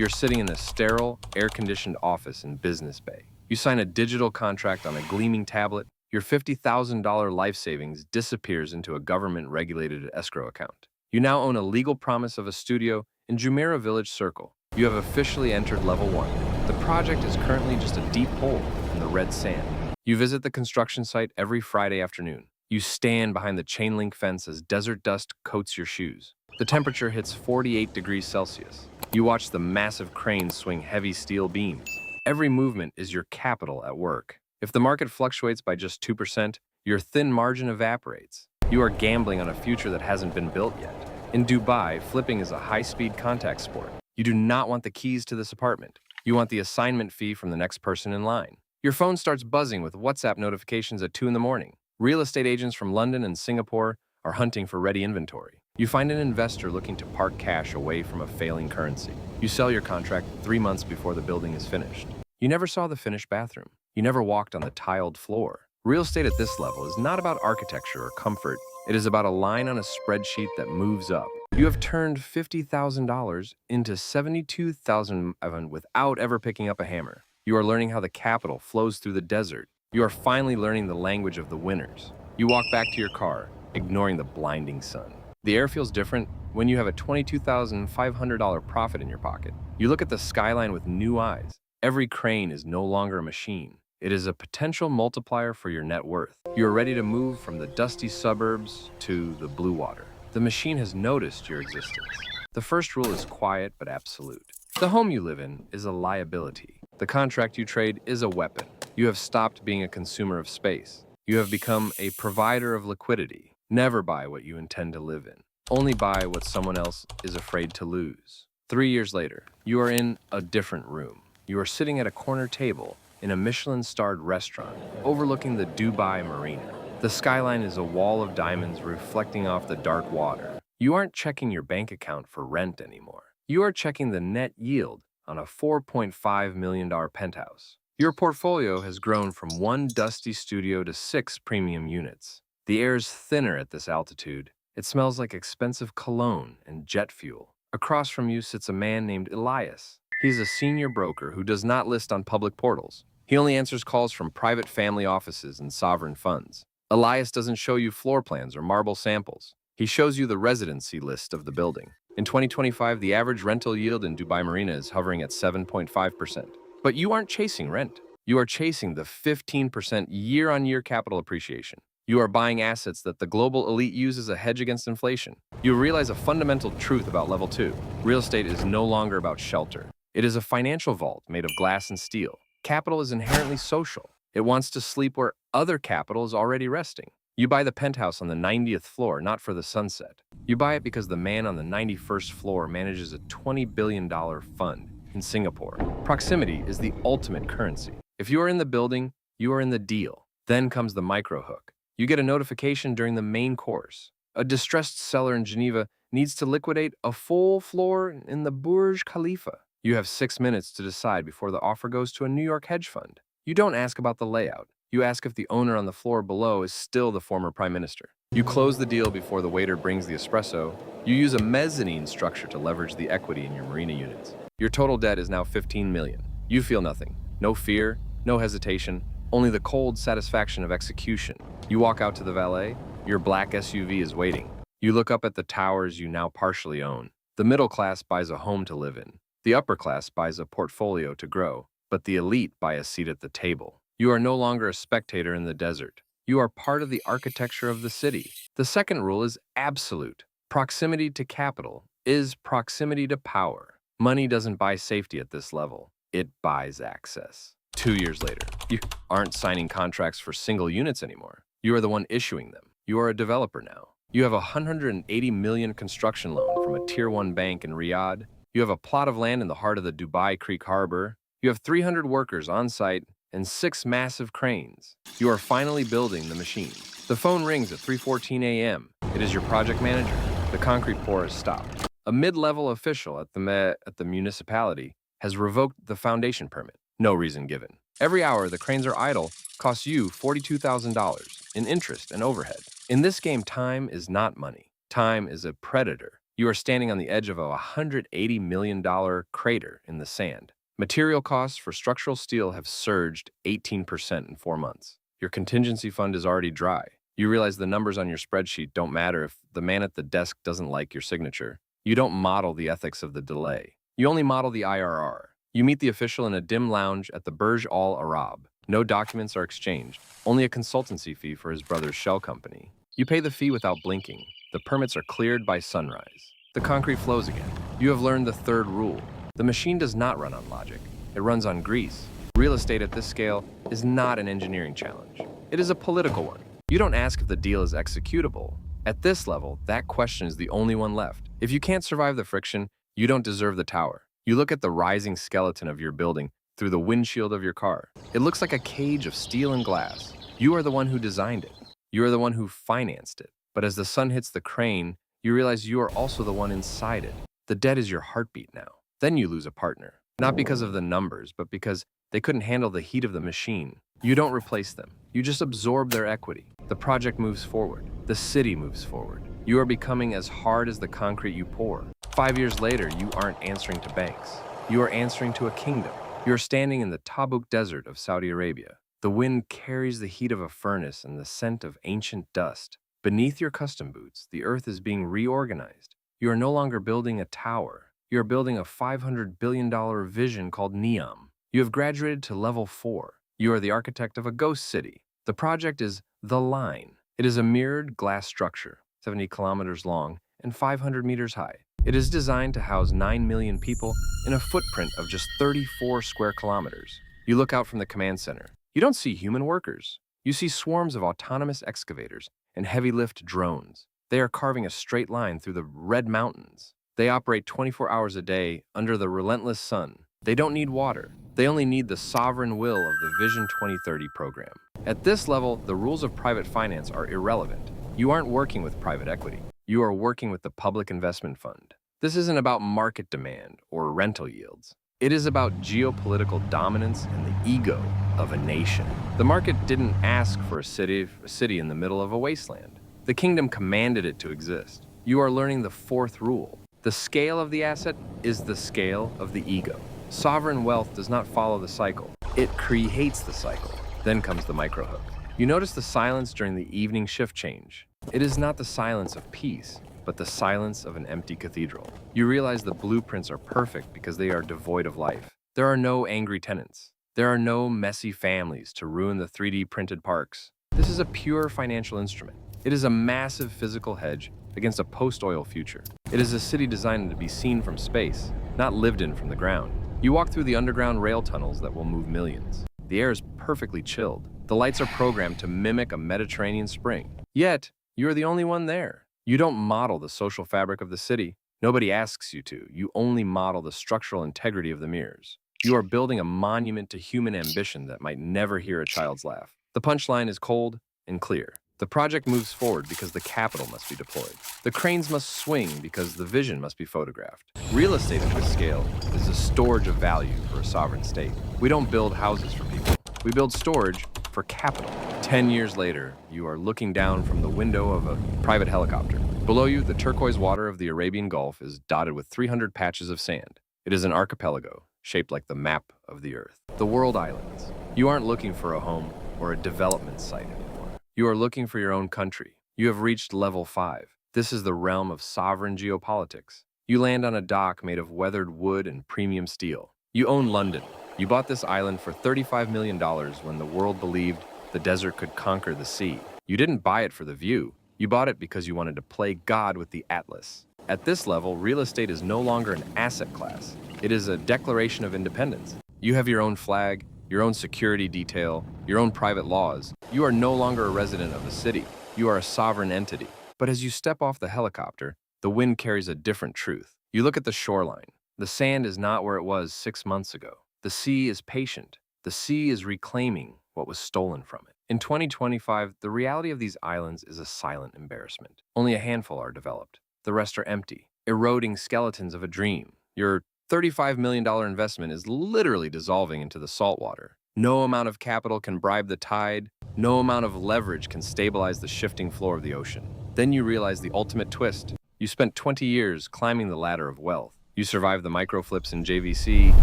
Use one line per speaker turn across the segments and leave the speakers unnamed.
You're sitting in a sterile, air-conditioned office in Business Bay. You sign a digital contract on a gleaming tablet. Your $50,000 life savings disappears into a government-regulated escrow account. You now own a legal promise of a studio in Jumeirah Village Circle. You have officially entered level 1. The project is currently just a deep hole in the red sand. You visit the construction site every Friday afternoon. You stand behind the chain link fence as desert dust coats your shoes. The temperature hits 48 degrees Celsius. You watch the massive cranes swing heavy steel beams. Every movement is your capital at work. If the market fluctuates by just 2%, your thin margin evaporates. You are gambling on a future that hasn't been built yet. In Dubai, flipping is a high-speed contact sport. You do not want the keys to this apartment. You want the assignment fee from the next person in line. Your phone starts buzzing with WhatsApp notifications at 2 in the morning. Real estate agents from London and Singapore are hunting for ready inventory. You find an investor looking to park cash away from a failing currency. You sell your contract 3 months before the building is finished. You never saw the finished bathroom. You never walked on the tiled floor. Real estate at this level is not about architecture or comfort. It is about a line on a spreadsheet that moves up. You have turned $50,000 into $72,000 without ever picking up a hammer. You are learning how the capital flows through the desert. You are finally learning the language of the winners. You walk back to your car, ignoring the blinding sun. The air feels different when you have a $22,500 profit in your pocket. You look at the skyline with new eyes. Every crane is no longer a machine. It is a potential multiplier for your net worth. You are ready to move from the dusty suburbs to the blue water. The machine has noticed your existence. The first rule is quiet but absolute. The home you live in is a liability. The contract you trade is a weapon. You have stopped being a consumer of space. You have become a provider of liquidity. Never buy what you intend to live in. Only buy what someone else is afraid to lose. 3 years later, you are in a different room. You are sitting at a corner table in a Michelin-starred restaurant overlooking the Dubai Marina. The skyline is a wall of diamonds reflecting off the dark water. You aren't checking your bank account for rent anymore. You are checking the net yield on a $4.5 million penthouse. Your portfolio has grown from 1 dusty studio to 6 premium units. The air is thinner at this altitude. It smells like expensive cologne and jet fuel. Across from you sits a man named Elias. He's a senior broker who does not list on public portals. He only answers calls from private family offices and sovereign funds. Elias doesn't show you floor plans or marble samples. He shows you the residency list of the building. In 2025, the average rental yield in Dubai Marina is hovering at 7.5%. But you aren't chasing rent. You are chasing the 15% year-on-year capital appreciation. You are buying assets that the global elite use as a hedge against inflation. You realize a fundamental truth about level 2. Real estate is no longer about shelter. It is a financial vault made of glass and steel. Capital is inherently social. It wants to sleep where other capital is already resting. You buy the penthouse on the 90th floor, not for the sunset. You buy it because the man on the 91st floor manages a $20 billion fund in Singapore. Proximity is the ultimate currency. If you are in the building, you are in the deal. Then comes the micro hook. You get a notification during the main course. A distressed seller in Geneva needs to liquidate a full floor in the Burj Khalifa. You have 6 minutes to decide before the offer goes to a New York hedge fund. You don't ask about the layout. You ask if the owner on the floor below is still the former prime minister. You close the deal before the waiter brings the espresso. You use a mezzanine structure to leverage the equity in your marina units. Your total debt is now $15 million. You feel nothing. No fear, no hesitation, only the cold satisfaction of execution. You walk out to the valet. Your black SUV is waiting. You look up at the towers you now partially own. The middle class buys a home to live in. The upper class buys a portfolio to grow, but the elite buy a seat at the table. You are no longer a spectator in the desert. You are part of the architecture of the city. The second rule is absolute. Proximity to capital is proximity to power. Money doesn't buy safety at this level. It buys access. 2 years later, you aren't signing contracts for single units anymore. You are the one issuing them. You are a developer now. You have a $180 million construction loan from a Tier 1 bank in Riyadh. You have a plot of land in the heart of the Dubai Creek Harbor. You have 300 workers on site and 6 massive cranes. You are finally building the machine. The phone rings at 3:14 a.m. It is your project manager. The concrete pour has stopped. A mid-level official at the municipality has revoked the foundation permit. No reason given. Every hour the cranes are idle costs you $42,000 in interest and overhead. In this game, time is not money. Time is a predator. You are standing on the edge of a $180 million crater in the sand. Material costs for structural steel have surged 18% in 4 months. Your contingency fund is already dry. You realize the numbers on your spreadsheet don't matter if the man at the desk doesn't like your signature. You don't model the ethics of the delay. You only model the IRR. You meet the official in a dim lounge at the Burj Al Arab. No documents are exchanged, only a consultancy fee for his brother's shell company. You pay the fee without blinking. The permits are cleared by sunrise. The concrete flows again. You have learned the third rule. The machine does not run on logic. It runs on grease. Real estate at this scale is not an engineering challenge. It is a political one. You don't ask if the deal is executable. At this level, that question is the only one left. If you can't survive the friction, you don't deserve the tower. You look at the rising skeleton of your building through the windshield of your car. It looks like a cage of steel and glass. You are the one who designed it. You are the one who financed it. But as the sun hits the crane, you realize you are also the one inside it. The debt is your heartbeat now. Then you lose a partner. Not because of the numbers, but because they couldn't handle the heat of the machine. You don't replace them. You just absorb their equity. The project moves forward. The city moves forward. You are becoming as hard as the concrete you pour. 5 years later, you aren't answering to banks. You are answering to a kingdom. You are standing in the Tabuk Desert of Saudi Arabia. The wind carries the heat of a furnace and the scent of ancient dust. Beneath your custom boots, the earth is being reorganized. You are no longer building a tower. You are building a $500 billion vision called Neom. You have graduated to level 4. You are the architect of a ghost city. The project is The Line. It is a mirrored glass structure, 70 kilometers long and 500 meters high. It is designed to house 9 million people in a footprint of just 34 square kilometers. You look out from the command center. You don't see human workers. You see swarms of autonomous excavators and heavy-lift drones. They are carving a straight line through the red mountains. They operate 24 hours a day under the relentless sun. They don't need water. They only need the sovereign will of the Vision 2030 program. At this level, the rules of private finance are irrelevant. You aren't working with private equity. You are working with the Public Investment Fund. This isn't about market demand or rental yields. It is about geopolitical dominance and the ego of a nation. The market didn't ask for a city in the middle of a wasteland. The kingdom commanded it to exist. You are learning the fourth rule. The scale of the asset is the scale of the ego. Sovereign wealth does not follow the cycle. It creates the cycle. Then comes the microhook. You notice the silence during the evening shift change. It is not the silence of peace, but the silence of an empty cathedral. You realize the blueprints are perfect because they are devoid of life. There are no angry tenants. There are no messy families to ruin the 3D printed parks. This is a pure financial instrument. It is a massive physical hedge against a post-oil future. It is a city designed to be seen from space, not lived in from the ground. You walk through the underground rail tunnels that will move millions. The air is perfectly chilled. The lights are programmed to mimic a Mediterranean spring. Yet, you are the only one there. You don't model the social fabric of the city. Nobody asks you to. You only model the structural integrity of the mirrors. You are building a monument to human ambition that might never hear a child's laugh. The punchline is cold and clear. The project moves forward because the capital must be deployed. The cranes must swing because the vision must be photographed. Real estate at this scale is a storage of value for a sovereign state. We don't build houses for people. We build storage for capital. 10 years later, you are looking down from the window of a private helicopter. Below you, the turquoise water of the Arabian Gulf is dotted with 300 patches of sand. It is an archipelago, shaped like the map of the Earth. The world islands. You aren't looking for a home or a development site anymore. You are looking for your own country. You have reached level 5. This is the realm of sovereign geopolitics. You land on a dock made of weathered wood and premium steel. You own London. You bought this island for $35 million when the world believed the desert could conquer the sea. You didn't buy it for the view. You bought it because you wanted to play God with the Atlas. At this level, real estate is no longer an asset class. It is a declaration of independence. You have your own flag, your own security detail, your own private laws. You are no longer a resident of a city. You are a sovereign entity. But as you step off the helicopter, the wind carries a different truth. You look at the shoreline. The sand is not where it was 6 months ago. The sea is patient. The sea is reclaiming what was stolen from it. In 2025, the reality of these islands is a silent embarrassment. Only a handful are developed. The rest are empty, eroding skeletons of a dream. Your $35 million investment is literally dissolving into the saltwater. No amount of capital can bribe the tide. No amount of leverage can stabilize the shifting floor of the ocean. Then you realize the ultimate twist. You spent 20 years climbing the ladder of wealth. You survived the micro flips in JVC.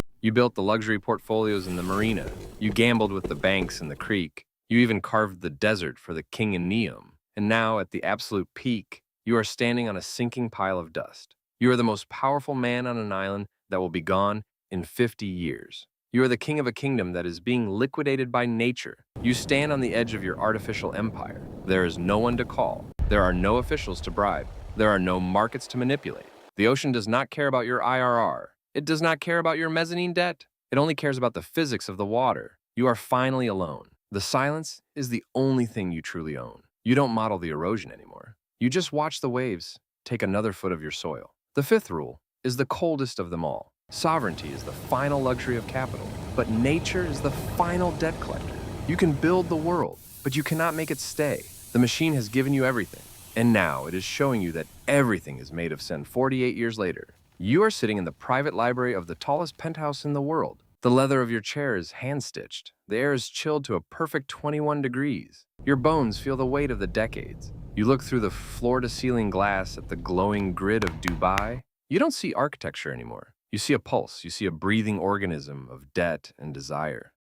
You built the luxury portfolios in the marina. You gambled with the banks in the creek. You even carved the desert for the king in Neom. And now, at the absolute peak, you are standing on a sinking pile of dust. You are the most powerful man on an island that will be gone in 50 years. You are the king of a kingdom that is being liquidated by nature. You stand on the edge of your artificial empire. There is no one to call. There are no officials to bribe. There are no markets to manipulate. The ocean does not care about your IRR. It does not care about your mezzanine debt. It only cares about the physics of the water. You are finally alone. The silence is the only thing you truly own. You don't model the erosion anymore. You just watch the waves take another foot of your soil. The fifth rule is the coldest of them all. Sovereignty is the final luxury of capital, but nature is the final debt collector. You can build the world, but you cannot make it stay. The machine has given you everything, and now it is showing you that everything is made of sand 48 years later. You are sitting in the private library of the tallest penthouse in the world. The leather of your chair is hand-stitched. The air is chilled to a perfect 21 degrees. Your bones feel the weight of the decades. You look through the floor-to-ceiling glass at the glowing grid of Dubai. You don't see architecture anymore. You see a pulse. You see a breathing organism of debt and desire.